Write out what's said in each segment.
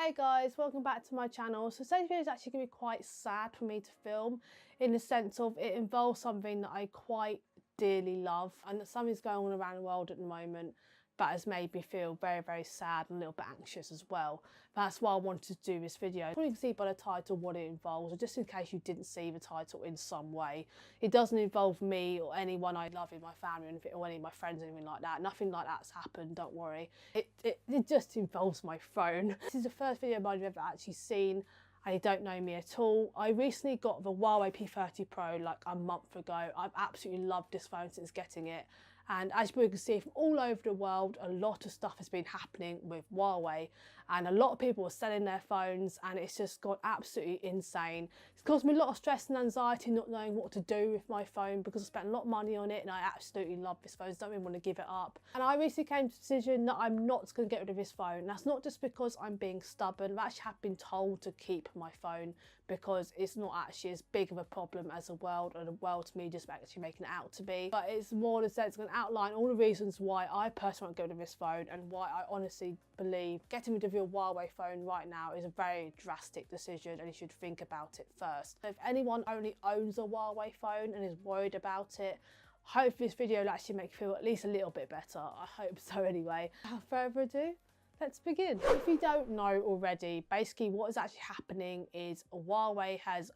Hey guys, welcome back to my channel. So today's video is actually going to be quite sad for me to film, in the sense of it involves something that I quite dearly love, and that something's going on around the world at the moment that has made me feel very, very sad and a little bit anxious as well. That's why I wanted to do this video. You can see by the title what it involves, or just in case you didn't see the title in some way. It doesn't involve me or anyone I love in my family or anything, or any of my friends or anything like that. Nothing like that's happened, don't worry. It just involves my phone. This is the first video of mine you've ever actually seen, and you don't know me at all. I recently got the Huawei P30 Pro like a month ago. I've absolutely loved this phone since getting it. And as you can see from all over the world, a lot of stuff has been happening with Huawei, and a lot of people are selling their phones, and it's just gone absolutely insane. It's caused me a lot of stress and anxiety not knowing what to do with my phone, because I spent a lot of money on it and I absolutely love this phone. I don't even want to give it up. And I recently came to the decision that I'm not going to get rid of this phone. And that's not just because I'm being stubborn. I actually have been told to keep my phone because it's not actually as big of a problem as the world, or the world to me just actually making it out to be. But it's more the sense going to outline all the reasons why I personally won't go to this phone, and why I honestly believe getting rid of your Huawei phone right now is a very drastic decision, and you should think about it first. If anyone only owns a Huawei phone and is worried about it, hopefully this video will actually make you feel at least a little bit better. I hope so anyway. Without further ado, let's begin. If you don't know already, basically what is actually happening is Huawei has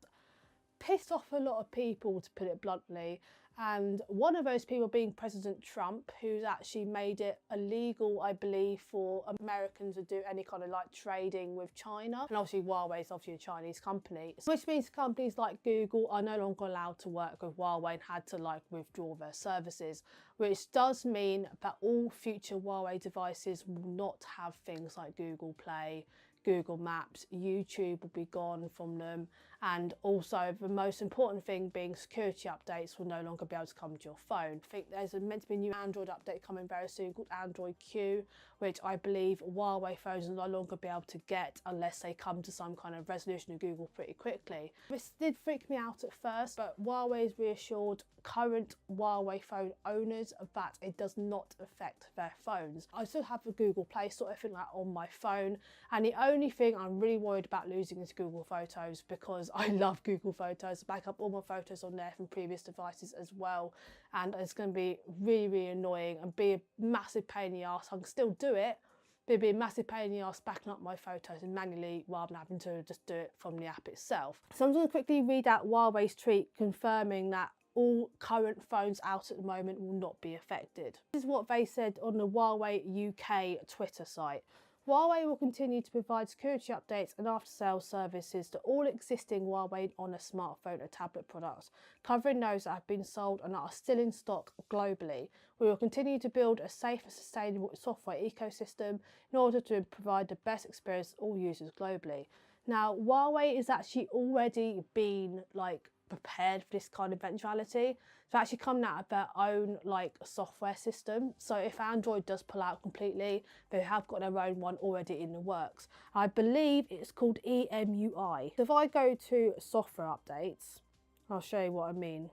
pissed off a lot of people, to put it bluntly, and one of those people being President Trump, who's actually made it illegal, I believe, for Americans to do any kind of like trading with China. And obviously Huawei is obviously a Chinese company, which means companies like Google are no longer allowed to work with Huawei and had to like withdraw their services, which does mean that all future Huawei devices will not have things like Google Play, Google Maps, YouTube will be gone from them, and also the most important thing being security updates will no longer be able to come to your phone. I think there's meant to be a new Android update coming very soon called Android Q, which I believe Huawei phones will no longer be able to get unless they come to some kind of resolution with Google pretty quickly. This did freak me out at first, but Huawei has reassured current Huawei phone owners that it does not affect their phones. I still have the Google Play Store, everything like on my phone, and the only thing I'm really worried about losing is Google Photos, because I love Google Photos. I back up all my photos on there from previous devices as well, and it's going to be really, really annoying and be a massive pain in the arse. I can still do it, but it'd be a massive pain in the arse backing up my photos and manually, rather than having to just do it from the app itself. So I'm going to quickly read out Huawei's tweet confirming that all current phones out at the moment will not be affected. This is what they said on the Huawei UK Twitter site. Huawei will continue to provide security updates and after-sales services to all existing Huawei Honor smartphone or tablet products, covering those that have been sold and are still in stock globally. We will continue to build a safe and sustainable software ecosystem in order to provide the best experience to all users globally. Now, Huawei has actually already been like prepared for this kind of eventuality. They're actually coming out of their own like software system. So if Android does pull out completely, they have got their own one already in the works. I believe it's called EMUI. So if I go to software updates, I'll show you what I mean.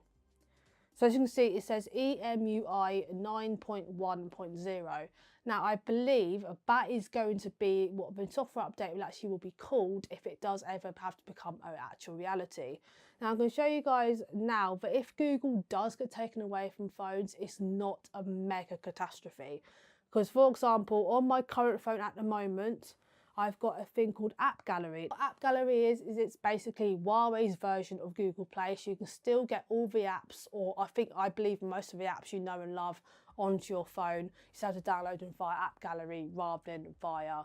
So as you can see, it says EMUI 9.1.0. Now I believe that is going to be what the software update will be called if it does ever have to become an actual reality. Now I'm going to show you guys now that if Google does get taken away from phones, it's not a mega catastrophe. Because for example, on my current phone at the moment, I've got a thing called App Gallery. What App Gallery is it's basically Huawei's version of Google Play, so you can still get all the apps, or I believe most of the apps you know and love, onto your phone. You just have to download them via App Gallery rather than via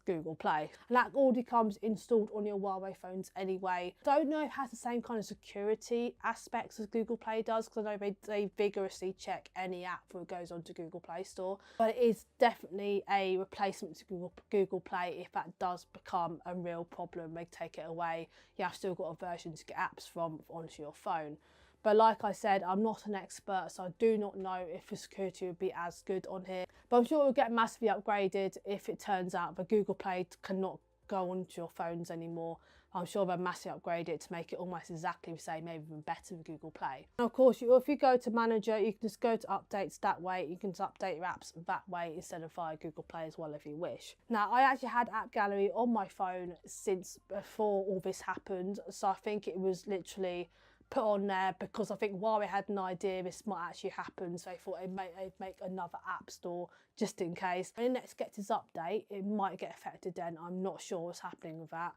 Google Play. And that already comes installed on your Huawei phones anyway. Don't know if it has the same kind of security aspects as Google Play does, because I know they vigorously check any app before it goes onto Google Play Store. But it is definitely a replacement to Google Play if that does become a real problem. They take it away. You have still got a version to get apps from onto your phone. But like I said, I'm not an expert, so I do not know if the security would be as good on here. But I'm sure it will get massively upgraded if it turns out that Google Play cannot go onto your phones anymore. I'm sure they'll massively upgrade it to make it almost exactly the same, maybe even better than Google Play. And of course, if you go to Manager, you can just go to Updates that way. You can just update your apps that way instead of via Google Play as well if you wish. Now, I actually had App Gallery on my phone since before all this happened. So I think it was literally put on there because I think Huawei had an idea this might actually happen, so they thought they'd make another app store just in case. When the next gets its update, it might get affected then. I'm not sure what's happening with that.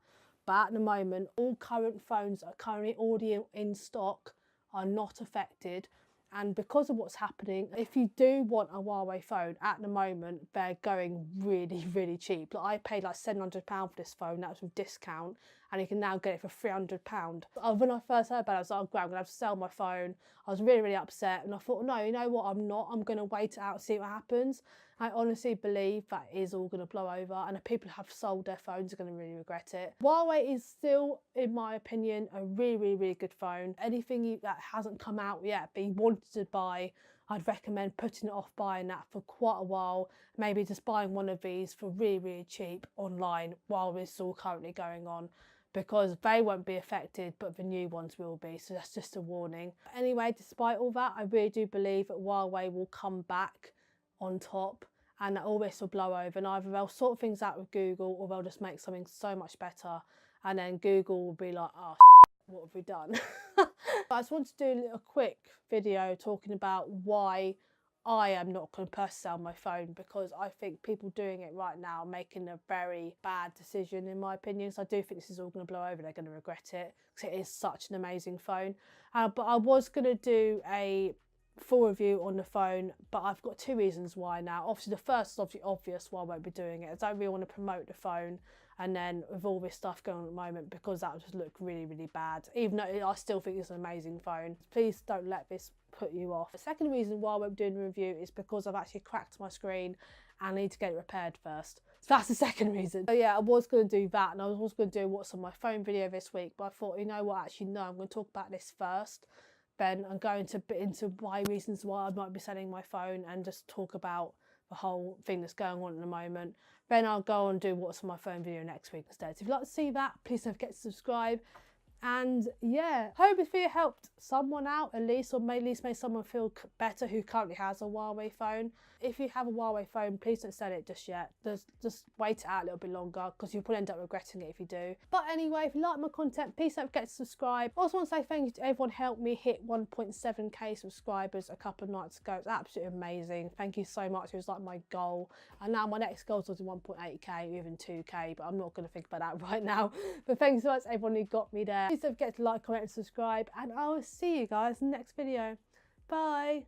But at the moment, all current phones that are currently already in stock are not affected. And because of what's happening, if you do want a Huawei phone, at the moment, they're going really, really cheap. Like, I paid like £700 for this phone, that was with discount, and you can now get it for £300. When I first heard about it, I was like, oh, great, I'm going to have to sell my phone. I was really, really upset, and I thought, no, you know what, I'm not. I'm going to wait it out and see what happens. I honestly believe that is all going to blow over, and the people who have sold their phones are going to really regret it. Huawei is still, in my opinion, a really, really, really good phone. Anything that hasn't come out yet but you wanted to buy, I'd recommend putting it off buying that for quite a while. Maybe just buying one of these for really, really cheap online while this is all currently going on, because they won't be affected, but the new ones will be. So that's just a warning. Anyway, despite all that, I really do believe that Huawei will come back on top and that all this will blow over, and either they'll sort things out with Google or they'll just make something so much better, and then Google will be like, oh, what have we done? I just want to do a quick video talking about why I am not going to personally sell my phone, because I think people doing it right now are making a very bad decision in my opinion. So I do think this is all going to blow over. They're going to regret it because it is such an amazing phone. But I was going to do a full review on the phone, but I've got two reasons why now. Obviously the first is obviously obvious why I won't be doing it. I don't really want to promote the phone, and then with all this stuff going on at the moment, because that would just look really, really bad, even though I still think it's an amazing phone. Please don't let this put you off. The second reason why I won't be doing the review is because I've actually cracked my screen and I need to get it repaired first. So that's the second reason. So yeah, I was going to do that, and I was also going to do what's on my phone video this week, but I thought, you know what, actually no, I'm going to talk about this first. Then I'm going to bit into why reasons why I might be selling my phone, and just talk about the whole thing that's going on at the moment. Then I'll go and do what's on my phone video next week instead. So if you'd like to see that, please don't forget to subscribe. And yeah, hope this video helped someone out at least, or at least made someone feel better who currently has a Huawei phone. If you have a Huawei phone, please don't sell it just yet. Just wait it out a little bit longer, because you'll probably end up regretting it if you do. But anyway, if you like my content, please don't forget to subscribe. I also want to say thank you to everyone who helped me hit 1.7k subscribers a couple of nights ago. It's absolutely amazing. Thank you so much. It was like my goal. And now my next goal is 1.8k, or even 2k, but I'm not going to think about that right now. But thanks so much everyone who got me there. Please don't forget to like, comment and subscribe, and I will see you guys in the next video. Bye.